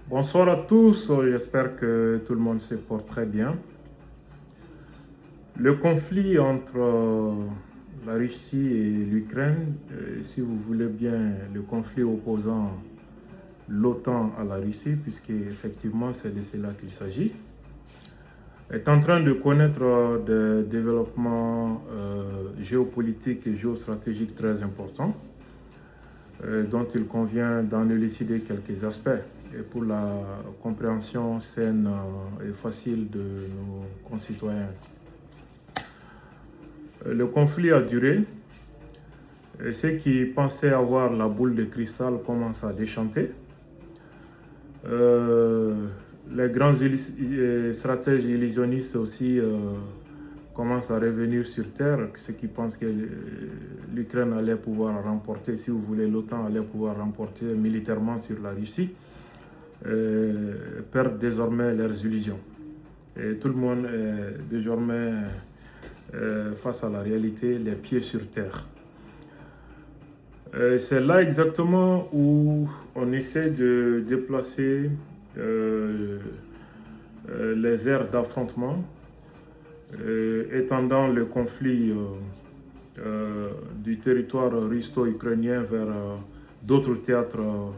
Bonsoir à tous, j'espère que tout le monde se porte très bien. Le conflit entre la Russie et l'Ukraine, si vous voulez bien, le conflit opposant l'OTAN à la Russie, puisque effectivement c'est de cela qu'il s'agit, est en train de connaître des développements géopolitiques et géostratégiques très importants, dont il convient d'en élucider quelques aspects. Et pour la compréhension saine et facile de nos concitoyens. Le conflit a duré. Et ceux qui pensaient avoir la boule de cristal commencent à déchanter. Les grands stratèges illusionnistes aussi commencent à revenir sur terre. Ceux qui pensent que l'Ukraine allait pouvoir remporter, si vous voulez, l'OTAN allait pouvoir remporter militairement sur la Russie, perdent désormais leurs illusions. Et tout le monde est désormais face à la réalité, les pieds sur terre. C'est là exactement où on essaie de déplacer les aires d'affrontement, étendant le conflit du territoire russo-ukrainien vers d'autres théâtres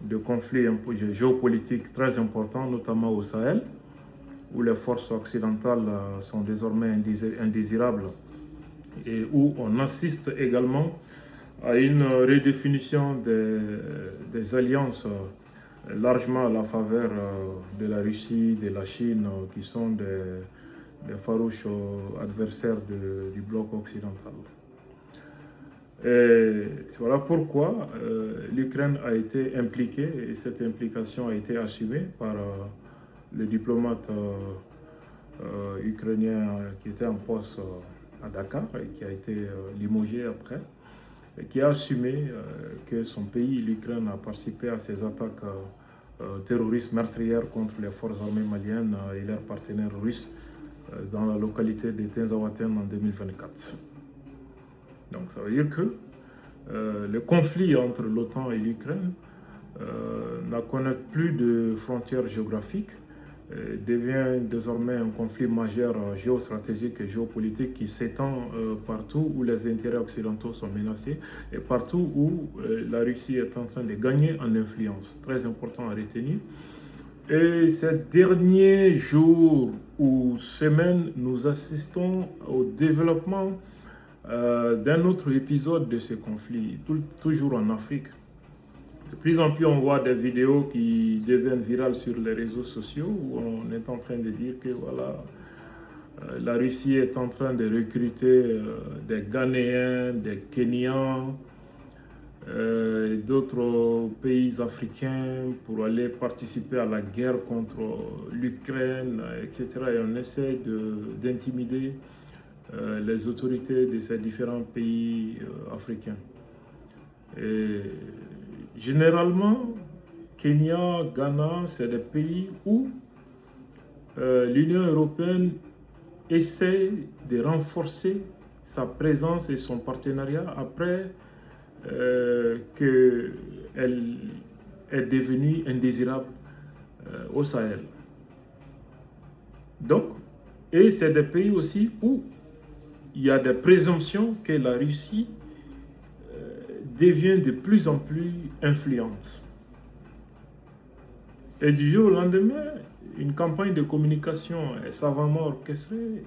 de conflits géopolitiques très importants, notamment au Sahel, où les forces occidentales sont désormais indésirables et où on assiste également à une redéfinition des alliances largement à la faveur de la Russie, de la Chine, qui sont des farouches adversaires du bloc occidental. Et voilà pourquoi l'Ukraine a été impliquée et cette implication a été assumée par le diplomate ukrainien qui était en poste à Dakar et qui a été limogé après, et qui a assumé que son pays, l'Ukraine, a participé à ces attaques terroristes meurtrières contre les forces armées maliennes et leurs partenaires russes dans la localité de Tinzaouaten en 2024. Donc ça veut dire que le conflit entre l'OTAN et l'Ukraine ne connaît plus de frontières géographiques, devient désormais un conflit majeur géostratégique et géopolitique qui s'étend partout où les intérêts occidentaux sont menacés et partout où la Russie est en train de gagner en influence. Très important à retenir. Et ces derniers jours ou semaines, nous assistons au développement d'un autre épisode de ce conflit, toujours en Afrique. De plus en plus, on voit des vidéos qui deviennent virales sur les réseaux sociaux où on est en train de dire que voilà, la Russie est en train de recruter des Ghanéens, des Kenyans, d'autres pays africains pour aller participer à la guerre contre l'Ukraine, etc. Et on essaie d'intimider les autorités de ces différents pays africains. Et généralement, Kenya, Ghana, c'est des pays où l'Union européenne essaie de renforcer sa présence et son partenariat après qu'elle est devenue indésirable au Sahel. Donc, et c'est des pays aussi où il y a des présomptions que la Russie devient de plus en plus influente. Et du jour au lendemain, une campagne de communication est savamment orchestrée,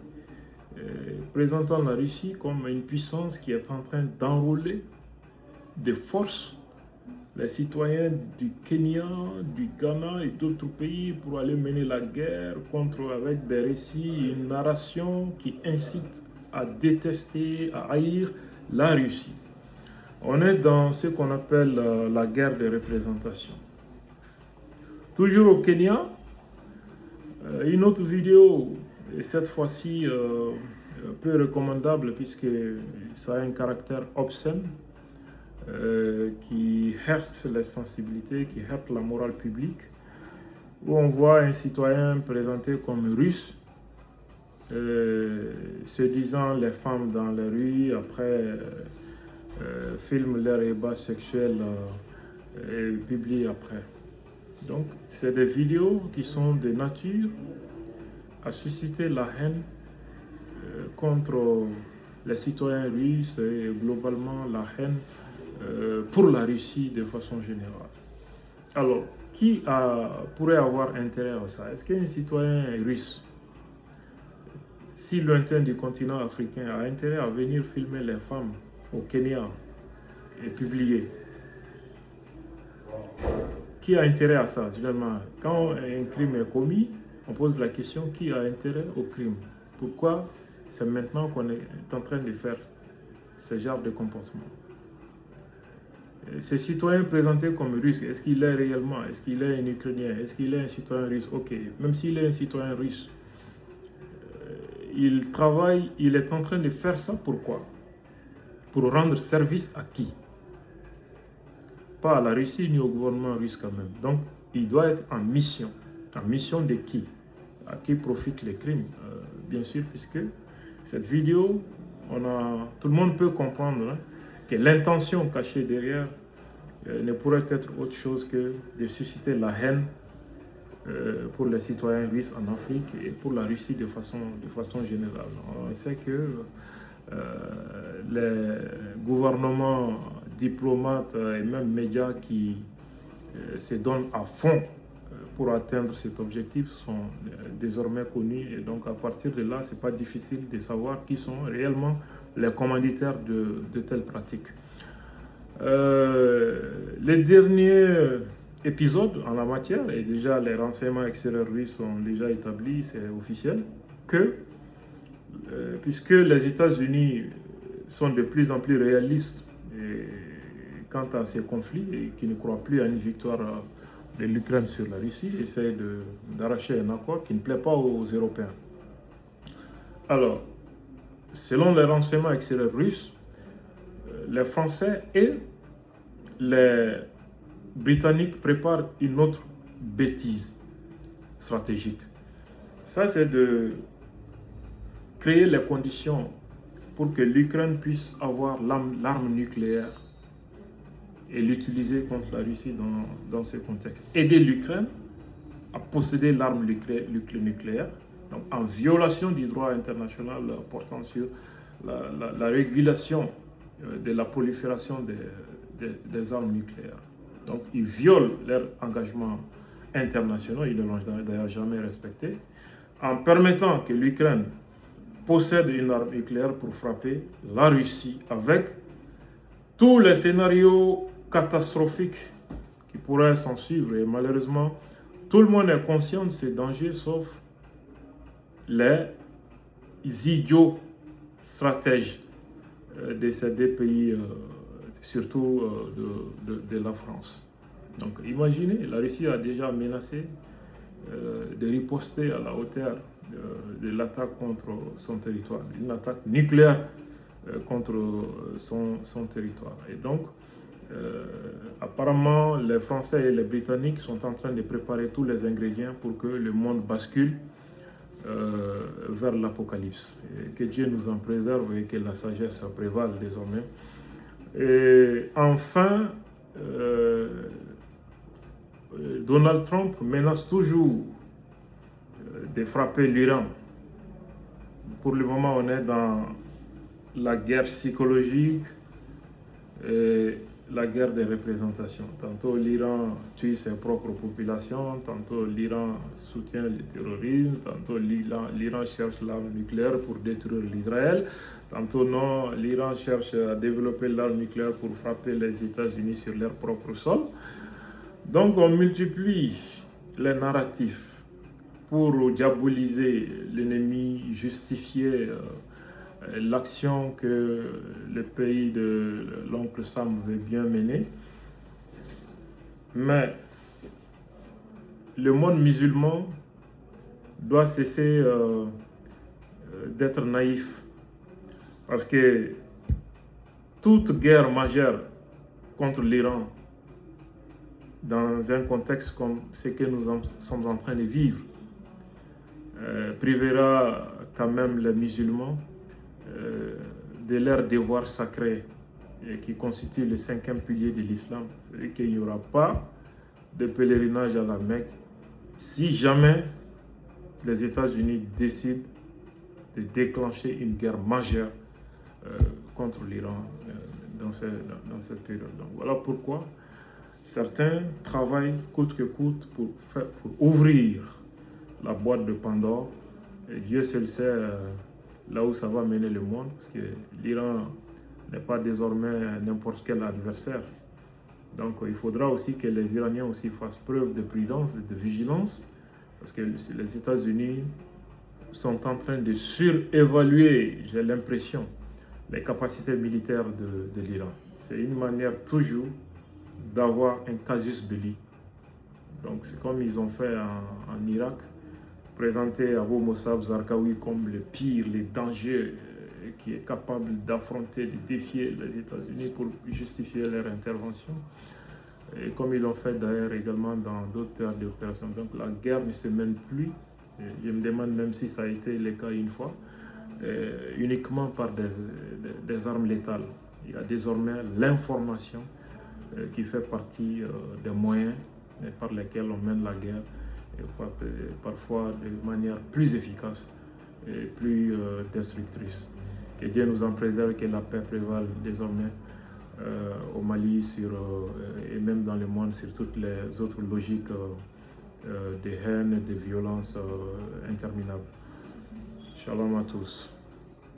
présentant la Russie comme une puissance qui est en train d'enrôler de force les citoyens du Kenya, du Ghana et d'autres pays pour aller mener la guerre contre, avec des récits, une narration qui incite à détester, à haïr la Russie. On est dans ce qu'on appelle la guerre de représentation. Toujours au Kenya, une autre vidéo, et cette fois-ci peu recommandable puisque ça a un caractère obscène, qui heurte les sensibilités, qui heurte la morale publique, où on voit un citoyen présenté comme russe, se disant les femmes dans les rues, après filme leur ébat sexuel et publie après. Donc, c'est des vidéos qui sont de nature à susciter la haine contre les citoyens russes et globalement la haine pour la Russie de façon générale. Alors, pourrait avoir intérêt à ça? Est-ce qu'un citoyen russe, si lointain du continent africain, a intérêt à venir filmer les femmes au Kenya et publier? Qui a intérêt à ça? Finalement, quand un crime est commis, on pose la question, qui a intérêt au crime? Pourquoi c'est maintenant qu'on est en train de faire ce genre de comportement? Ce citoyen présenté comme russe, est-ce qu'il est réellement? Est-ce qu'il est un Ukrainien? Est-ce qu'il est un citoyen russe? Ok, même s'il est un citoyen russe, il travaille, il est en train de faire ça pourquoi? Pour rendre service à qui? Pas à la Russie ni au gouvernement russe quand même. Donc, il doit être en mission. En mission de qui? À qui profitent les crimes? Bien sûr, puisque cette vidéo, tout le monde peut comprendre que l'intention cachée derrière ne pourrait être autre chose que de susciter la haine pour les citoyens russes en Afrique et pour la Russie de façon générale. On sait que les gouvernements, diplomates et même médias qui se donnent à fond pour atteindre cet objectif sont désormais connus et donc à partir de là, c'est pas difficile de savoir qui sont réellement les commanditaires de telles pratiques. Les derniers épisodes en la matière, et déjà les renseignements extérieurs russes ont déjà établi, c'est officiel, que puisque les États-Unis sont de plus en plus réalistes quant à ces conflits et qui ne croient plus à une victoire de l'Ukraine sur la Russie, essayent d'arracher un accord qui ne plaît pas aux Européens. Alors, selon les renseignements extérieurs russes, les Français et les Britanniques préparent une autre bêtise stratégique. Ça, c'est de créer les conditions pour que l'Ukraine puisse avoir l'arme nucléaire et l'utiliser contre la Russie dans ce contexte. Aider l'Ukraine à posséder l'arme nucléaire, donc en violation du droit international portant sur la régulation de la prolifération des armes nucléaires. Donc ils violent leurs engagements internationaux, ils ne l'ont d'ailleurs jamais respecté, en permettant que l'Ukraine possède une arme nucléaire pour frapper la Russie avec tous les scénarios catastrophiques qui pourraient s'en suivre. Et malheureusement, tout le monde est conscient de ces dangers, sauf les idiots stratèges de ces deux pays, surtout de la France. Donc imaginez, la Russie a déjà menacé de riposter à la hauteur de l'attaque contre son territoire, une attaque nucléaire contre son territoire. Et donc, apparemment, les Français et les Britanniques sont en train de préparer tous les ingrédients pour que le monde bascule vers l'apocalypse. Que Dieu nous en préserve et que la sagesse prévale désormais. Et enfin, Donald Trump menace toujours de frapper l'Iran. Pour le moment, on est dans la guerre psychologique et la guerre des représentations. Tantôt l'Iran tue ses propres populations, tantôt l'Iran soutient le terrorisme, tantôt l'Iran cherche l'arme nucléaire pour détruire l'Israël, tantôt non, l'Iran cherche à développer l'arme nucléaire pour frapper les États-Unis sur leur propre sol. Donc on multiplie les narratifs pour diaboliser l'ennemi, justifier l'action que le pays de l'oncle Sam veut bien mener. Mais le monde musulman doit cesser d'être naïf. Parce que toute guerre majeure contre l'Iran, dans un contexte comme ce que nous sommes en train de vivre, privera quand même les musulmans de leur devoir sacré qui constitue le 5e pilier de l'islam. C'est-à-dire qu'il n'y aura pas de pèlerinage à la Mecque si jamais les États-Unis décident de déclencher une guerre majeure contre l'Iran dans cette période. Donc voilà pourquoi certains travaillent coûte que coûte pour ouvrir la boîte de Pandore. Et Dieu seul sait là où ça va mener le monde, parce que l'Iran n'est pas désormais n'importe quel adversaire. Donc il faudra aussi que les Iraniens aussi fassent preuve de prudence et de vigilance, parce que les États-Unis sont en train de surévaluer, j'ai l'impression, les capacités militaires de l'Iran. C'est une manière toujours d'avoir un casus belli. Donc c'est comme ils ont fait en Irak, présenter Abu Musab Zarqawi comme le pire, les dangers qui est capable d'affronter, de défier les États-Unis pour justifier leur intervention. Et comme ils l'ont fait d'ailleurs également dans d'autres théâtres d'opération. Donc la guerre ne se mène plus, je me demande même si ça a été le cas une fois, uniquement par des armes létales. Il y a désormais l'information qui fait partie des moyens par lesquels on mène la guerre, et parfois de manière plus efficace et plus destructrice. Que Dieu nous en préserve, que la paix prévale désormais au Mali et même dans le monde sur toutes les autres logiques de haine et de violence interminables. Shalom à tous.